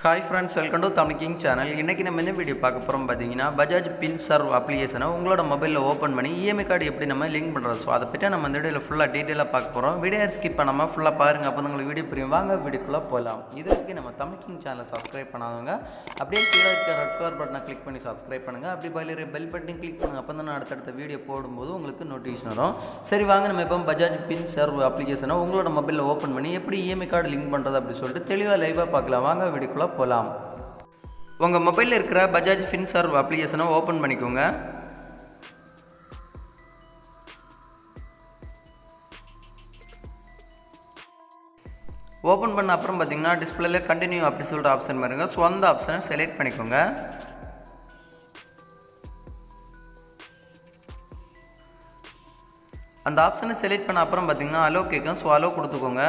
Hi friends, welcome to Tamil king channel. இன்றைக்கி நம்ம என்ன வீடியோ பார்க்க போகிறோம் பார்த்தீங்கன்னா, பஜாஜ் பின் சர்வ் அப்ளிகேஷனை உங்களோட மொபைலில் ஓப்பன் பண்ணி இஎம்ஐ கார்டு எப்படி நம்ம லிங்க் பண்ணுறது. ஸோ அதை பற்றி நம்ம இந்த வீடியோவில் ஃபுல்லாக டீட்டெயிலாக பார்க்க போகிறோம். வீடியோ ஸ்கிப் பண்ணாமல் ஃபுல்லாக பாருங்கள், அப்போ உங்களுக்கு வீடியோ புரியும். வாங்க வீடியோக்குள்ளே போகலாம். இதுக்கு நம்ம தமிழ் கிங் சேனலை சப்ஸ்கிரைப் பண்ணாதவங்க அப்படியே கீழே இருக்க ரெட் கலர் பட்டனை கிளிக் பண்ணி சப்ஸ்கிரைப் பண்ணுங்கள். அப்படி பயில பெல் பட்டனையும் கிளிக் பண்ணுங்கள். அப்போ தான் அடுத்தடுத்த வீடியோ போடும்போது உங்களுக்கு நோட்டிஃபிகேஷன் வரும். சரி வாங்க, நம்ம இப்போ பஜாஜ் பின் சர்வ் அப்ளிகேஷனை உங்களோட மொபைலில் ஓப்பன் பண்ணி எப்படி இஎம்ஐ கார்டு லிங்க் பண்ணுறது அப்படி சொல்லிட்டு தெளிவாக லைவாக பார்க்கலாம். வாங்க வீடியோக்குள்ளே போகலாம். உங்கள் மொபைலில் இருக்கிற பஜாஜ் பின் சர்வ் அப்ளிகேஷனை ஓப்பன் பண்ணிக்கோங்க. ஓப்பன் பண்ண அப்புறம் பார்த்தீங்கன்னா டிஸ்பிளேல கண்டினியூ அப்படி சொல்லிட்டு ஆப்ஷன் பாருங்க. ஸோ அந்த ஆப்ஷனை செலக்ட் பண்ணிக்கோங்க. அந்த ஆப்ஷனை செலக்ட் பண்ண அப்புறம் பார்த்தீங்கன்னா அலோ கேட்கும். ஸோ அலோ கொடுத்துக்கோங்க.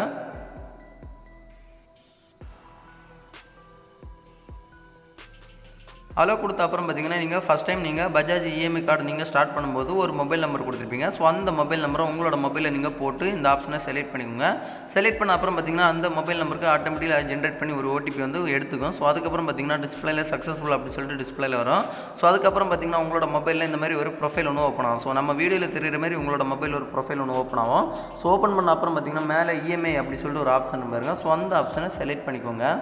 அலோ கொடுத்த அப்புறம் பார்த்தீங்கன்னா நீங்கள் ஃபஸ்ட் டைம் நீங்கள் பஜாஜ் இஎம்ஐ கார்டு நீங்கள் ஸ்டார்ட் பண்ணும்போது ஒரு மொபைல் நம்பர் கொடுத்துருப்பீங்க. ஸோ அந்த மொபைல் நம்பரை உங்களோட மொபைலில் நீங்கள் போட்டு இந்த ஆப்ஷனை செலக்ட் பண்ணிக்கோங்க. செலக்ட் பண்ண அப்புறம் பார்த்தீங்கன்னா அந்த மொபைல் நம்பருக்கு ஆட்டோமேட்டிக்காக ஜென்ரேட் பண்ணி ஒரு ஓடிபி வந்து எடுத்துக்கும். ஸோ அதுக்கப்புறம் பார்த்தீங்கன்னா டிஸ்பிளேல சக்ஸஸ்ஃபுல் அப்படின்னு சொல்லிட்டு டிஸ்பிளேல வரும். ஸோ அதுக்கப்புறம் பார்த்தீங்கன்னா உங்களோட மொபைலில் இந்த மாதிரி ஒரு ப்ரொஃபைல் ஒன்று ஓப்பன் ஆகும். ஸோ நம்ம வீடியோவில் தெரிகிற மாதிரி உங்களோட மொபைல் ஒரு ப்ரொஃபைல் ஒன்று ஓப்பன் ஆகும். ஸோ ஓப்பன் பண்ண அப்புறம் பார்த்தீங்கன்னா மேலே இஎம்ஐ அப்படி சொல்லிட்டு ஒரு ஆப்ஷன் பாருங்க. ஸோ அந்த ஆப்ஷனை செலக்ட் பண்ணிக்கோங்க.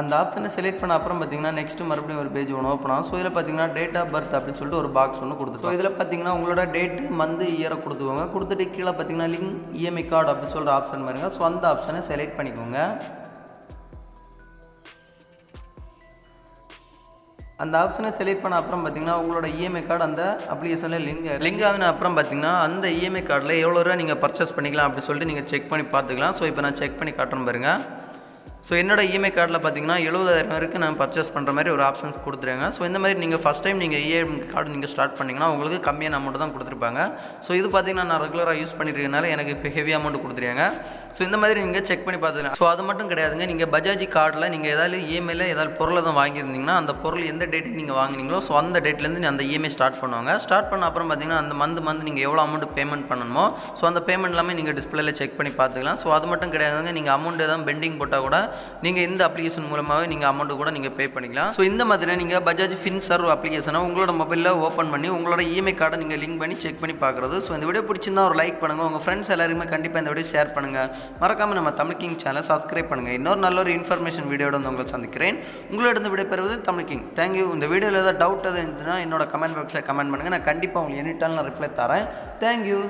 அந்த ஆப்ஷனை செலக்ட் பண்ண அப்புறம் பார்த்தீங்கன்னா நெக்ஸ்ட் மறுபடியும் ஒரு பேஜ் ஒன்று ஓப்பன் ஆகும். ஸோ இதில் பார்த்தீங்கன்னா டேட் ஆஃப் பர்த் அப்படின்னு சொல்லிட்டு ஒரு பாக்ஸ் ஒன்று கொடுத்துருக்கோம். ஸோ இதில் பார்த்தீங்கன்னா உங்களோட டேட்டு மந்த் இயரை கொடுத்துக்கோங்க. கொடுத்துட்டு கீழே பார்த்தீங்கன்னா லிங்க் இஎம்ஐ கார்டு அப்படின்னு சொல்கிற ஆப்ஷன் பாருங்க. ஸோ அந்த ஆப்ஷனை செலக்ட் பண்ணிக்கோங்க. அந்த ஆப்ஷனை செலக்ட் பண்ண அப்புறம் பார்த்தீங்கன்னா உங்களோட இஎம்ஐ கார்டு அந்த அப்ளிகேஷனில் லிங்க் ஆகின அப்புறம் பார்த்தீங்கன்னா அந்த இஎம்ஐ கார்டில் எவ்வளோ ரூபா நீங்கள் பர்ச்சேஸ் பண்ணிக்கலாம் அப்படி சொல்லிட்டு நீங்கள் செக் பண்ணி பார்த்துக்கலாம். ஸோ இப்போ நான் செக் பண்ணி காட்டுறேன் பாருங்கள். ஸோ என்னோடய இஎம்ஐ கார்டில் பார்த்தீங்கன்னா 70,000 வரைக்கும் நான் பர்ச்சேஸ் பண்ணுற மாதிரி ஒரு ஆப்ஷன்ஸ் கொடுத்துருங்க. ஸோ இந்த மாதிரி நீங்கள் ஃபஸ்ட் டைம் நீங்கள் இஎம்ஐ கார்டு நீங்கள் ஸ்டார்ட் பண்ணிங்கன்னா உங்களுக்கு கம்மியான அமௌண்ட் தான் கொடுத்துருப்பாங்க. ஸோ இது பார்த்தீங்கன்னா நான் ரெகுலராக யூஸ் பண்ணிட்டுருக்கனால எனக்கு இப்போ ஹெவி அமௌண்ட் கொடுத்துருங்க. ஸோ இந்த மாதிரி நீங்கள் செக் பண்ணி பார்த்துக்கலாம். ஸோ அது மட்டும் கிடையாதுங்க, நீங்கள் பஜாஜ் கார்டில் நீங்கள் ஏதாவது இஎம்ஐயில் ஏதாவது பொருளை தான் வாங்கியிருந்தீங்கன்னா அந்த பொருள் எந்த டேட்டுக்கு நீங்கள் வாங்கினீங்களோ ஸோ அந்த டேட்லேருந்து அந்த இஎம்ஐ ஸ்டார்ட் பண்ணுவாங்க. ஸ்டார்ட் பண்ண அப்புறம் பார்த்தீங்கன்னா அந்த மந்த் நீங்கள் எவ்வளோ அமௌண்ட் பேமெண்ட் பண்ணணுமோ ஸோ அந்த பேமெண்ட் எல்லாமே நீங்கள் டிஸ்பிளேல செக் பண்ணி பார்த்துக்கலாம். ஸோ அது மட்டும் கிடையாதுங்க, நீங்கள் அமௌண்ட் எதாவது பெண்டிங் போட்டால் கூட நீங்கள் இந்த அப்ளிகேஷன் மூலமாக நீங்கள் அமௌண்ட் கூட நீங்கள் பே பண்ணிக்கலாம். ஸோ இந்த மாதிரி நீங்கள் பஜாஜ் பின் சர்வ் அப்ளிகேஷனை உங்களோட மொபைலில் ஓப்பன் பண்ணி உங்களோட இஎம்ஐ கார்டை நீங்கள் லிங்க் பண்ணி செக் பண்ணி பார்க்குறது. ஸோ இந்த வீடியோ பிடிச்சிருந்தா ஒரு லைக் பண்ணுங்கள். உங்கள் ஃப்ரெண்ட்ஸ் எல்லாருமே கண்டிப்பாக இந்த வீடியோ ஷேர் பண்ணுங்கள். மறக்காமல் நம்ம தமிழ் கிங் சேனலை சப்ஸ்கிரைப் பண்ணுங்கள். இன்னொரு நல்ல ஒரு இன்ஃபர்மேஷன் வீடியோட வந்து உங்களை சந்திக்கிறேன். உங்களோட விடைபெறுவது தமிழ் கிங். தேங்க்யூ. இந்த வீடியோவில் ஏதாவது டவுட் எதாவது இருந்துச்சுன்னா என்னோட கமெண்ட் பாக்ஸில் கமெண்ட் பண்ணுங்கள். நான் கண்டிப்பாக உங்களுக்கு எனி டைம் நான் ரிப்ளை தரேன். தேங்க்யூ.